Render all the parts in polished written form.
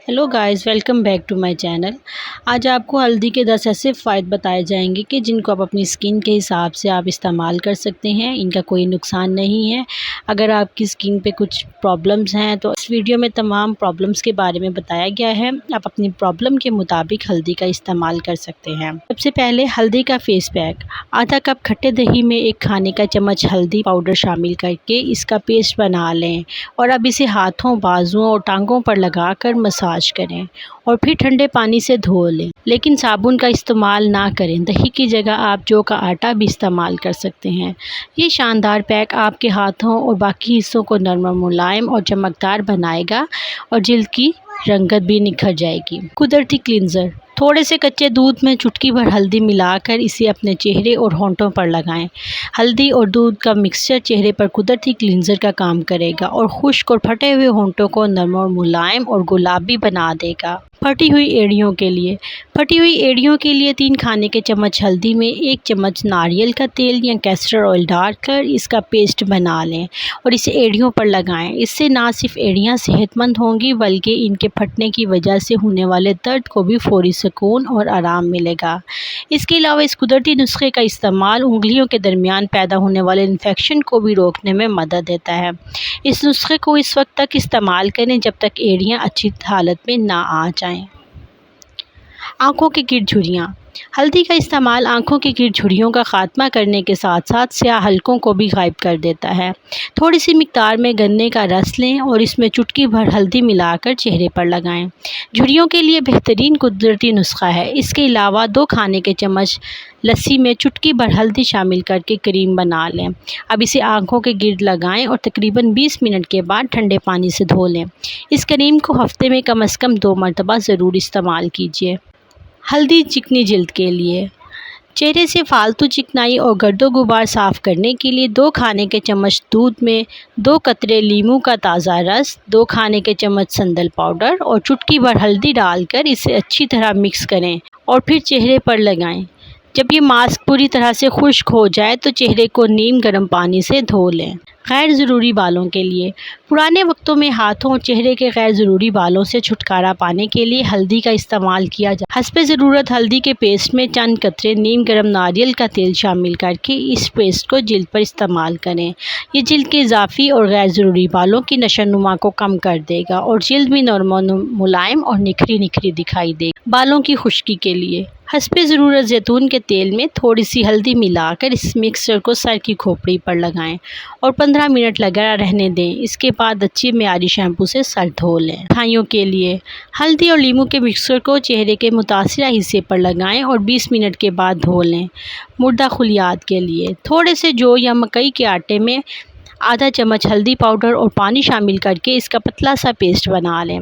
Hello guys, welcome back to my channel. आज आपको हल्दी के 10 ऐसे फ़ायदे बताए जाएंगे कि जिनको आप अपनी स्किन के हिसाब से आप इस्तेमाल कर सकते हैं। इनका कोई नुकसान नहीं है। अगर आपकी स्किन पे कुछ प्रॉब्लम्स हैं तो इस वीडियो में तमाम प्रॉब्लम्स के बारे में बताया गया है। आप अपनी प्रॉब्लम के मुताबिक हल्दी का इस्तेमाल कर सकते हैं। सबसे पहले हल्दी का फेस पैक। आधा कप खट्टे दही में 1 खाने का चम्मच हल्दी पाउडर शामिल करके इसका पेस्ट बना लें और अब इसे हाथों, बाजुओं और टांगों पर लगाकर मसाज करें और फिर ठंडे पानी से धो लें, लेकिन साबुन का इस्तेमाल ना करें। दही की जगह आप जौ का आटा भी इस्तेमाल कर सकते हैं। ये शानदार पैक आपके हाथों और बाकी हिस्सों को नरम, मुलायम और चमकदार बनाएगा और जिल्द की रंगत भी निखर जाएगी। कुदरती क्लींजर। थोड़े से कच्चे दूध में चुटकी भर हल्दी मिलाकर इसे अपने चेहरे और होंठों पर लगाएं। हल्दी और दूध का मिक्सचर चेहरे पर कुदरती क्लींजर का काम करेगा और खुश्क और फटे हुए होंठों को नरम और मुलायम और गुलाबी बना देगा। फटी हुई एड़ियों के लिए। फटी हुई एड़ियों के लिए 3 खाने के चम्मच हल्दी में 1 चम्मच नारियल का तेल या कैस्टर ऑयल डालकर इसका पेस्ट बना लें और इसे एड़ियों पर लगाएं। इससे ना सिर्फ एड़ियाँ सेहतमंद होंगी बल्कि इनके फटने की वजह से होने वाले दर्द को भी फौरी सुकून और आराम मिलेगा। इसके अलावा इस कुदरती नुस्खे का इस्तेमाल उंगलियों के दरमियान पैदा होने वाले इन्फेक्शन को भी रोकने में मदद देता है। इस नुस्खे को इस वक्त तक इस्तेमाल करें जब तक एड़ियाँ अच्छी हालत में ना आ जाएं। आँखों की गिर झुर्रियाँ। हल्दी का इस्तेमाल आँखों की गिर झुर्रियों का खात्मा करने के साथ साथ स्याह हलकों को भी गायब कर देता है। थोड़ी सी मिकदार में गन्ने का रस लें और इसमें चुटकी भर हल्दी मिलाकर चेहरे पर लगाएं। झुर्रियों के लिए बेहतरीन कुदरती नुस्खा है। इसके अलावा 2 खाने के चम्मच लस्सी में चुटकी भर हल्दी शामिल करके क्रीम बना लें। अब इसे आँखों के गिर्द लगाएं और तकरीबन 20 मिनट के बाद ठंडे पानी से धो लें। इस क्रीम को हफ्ते में कम से कम 2 मरतबा ज़रूर इस्तेमाल कीजिए। हल्दी चिकनी जिल्द के लिए। चेहरे से फालतू चिकनाई और गर्दो गुबार साफ़ करने के लिए 2 खाने के चम्मच दूध में 2 कतरे लीमू का ताज़ा रस, 2 खाने के चम्मच संदल पाउडर और चुटकी भर हल्दी डालकर इसे अच्छी तरह मिक्स करें और फिर चेहरे पर लगाएं। जब ये मास्क पूरी तरह से खुश्क हो जाए तो चेहरे को नीम गर्म पानी से धो लें। गैर ज़रूरी बालों के लिए। पुराने वक्तों में हाथों और चेहरे के गैर ज़रूरी बालों से छुटकारा पाने के लिए हल्दी का इस्तेमाल किया जाए। हस्बे ज़रूरत हल्दी के पेस्ट में चंद कतरे नीम गर्म नारियल का तेल शामिल करके इस पेस्ट को जिल्द पर इस्तेमाल करें। ये जिल्द के इजाफी और गैर ज़रूरी बालों की नशोनुमा को कम कर देगा और जिल्द भी नरम, मुलायम और निखरी दिखाई देगी। बालों की खुश्की के लिए हस्बे ज़रूरत जैतून के तेल में थोड़ी सी हल्दी मिलाकर इस मिक्सचर को सर की खोपड़ी पर लगाएं और 15 मिनट लगा रहने दें। इसके बाद अच्छी मियारी शैम्पू से सर धो लें। खाइयों के लिए हल्दी और लीमू के मिक्सचर को चेहरे के मुतासिरा हिस्से पर लगाएं और 20 मिनट के बाद धो लें। मुर्दा खुलियात के लिए थोड़े से जौ या मकई के आटे में आधा चम्मच हल्दी पाउडर और पानी शामिल करके इसका पतला सा पेस्ट बना लें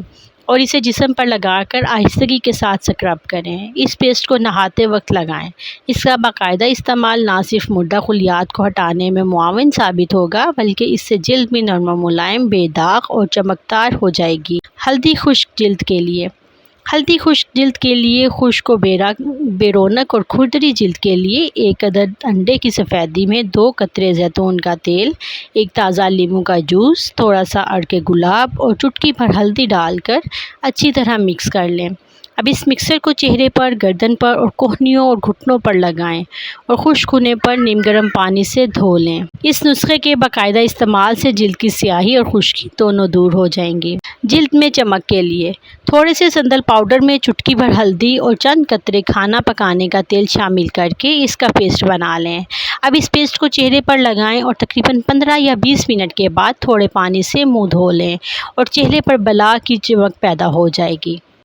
और इसे जिस्म पर लगाकर आहिस्तगी के साथ स्क्रब करें। इस पेस्ट को नहाते वक्त लगाएं। इसका बाकायदा इस्तेमाल ना सिर्फ मुर्दा खुलियात को हटाने में मुआविन साबित होगा बल्कि इससे जिल्द भी नरम, मुलायम, बेदाग और चमकदार हो जाएगी। हल्दी खुश्क जिल्द के लिए। हल्दी खुश्क जिल्द के लिए खुश्क और बेरौनक और खुरदरी जिल्द के लिए 1 अदद अंडे की सफ़ेदी में 2 कतरे जैतून का तेल, 1 ताज़ा लीमू का जूस, थोड़ा सा अड़के गुलाब और चुटकी भर हल्दी डालकर अच्छी तरह मिक्स कर लें। अब इस मिक्सर को चेहरे पर, गर्दन पर और कोहनियों और घुटनों पर लगाएं और खुश्क होने पर नीम गर्म पानी से धो लें। इस नुस्खे के बाकायदा इस्तेमाल से जिल्द की स्याही और खुश्की दोनों दूर हो जाएंगी। जिल्द में चमक के लिए थोड़े से संदल पाउडर में चुटकी भर हल्दी और चंद कतरे खाना पकाने का तेल शामिल करके इसका पेस्ट बना लें। अब इस पेस्ट को चेहरे पर लगाएं और तकरीबन 15 या 20 मिनट के बाद थोड़े पानी से मुंह धो लें और चेहरे पर बला की चमक पैदा हो जाएगी।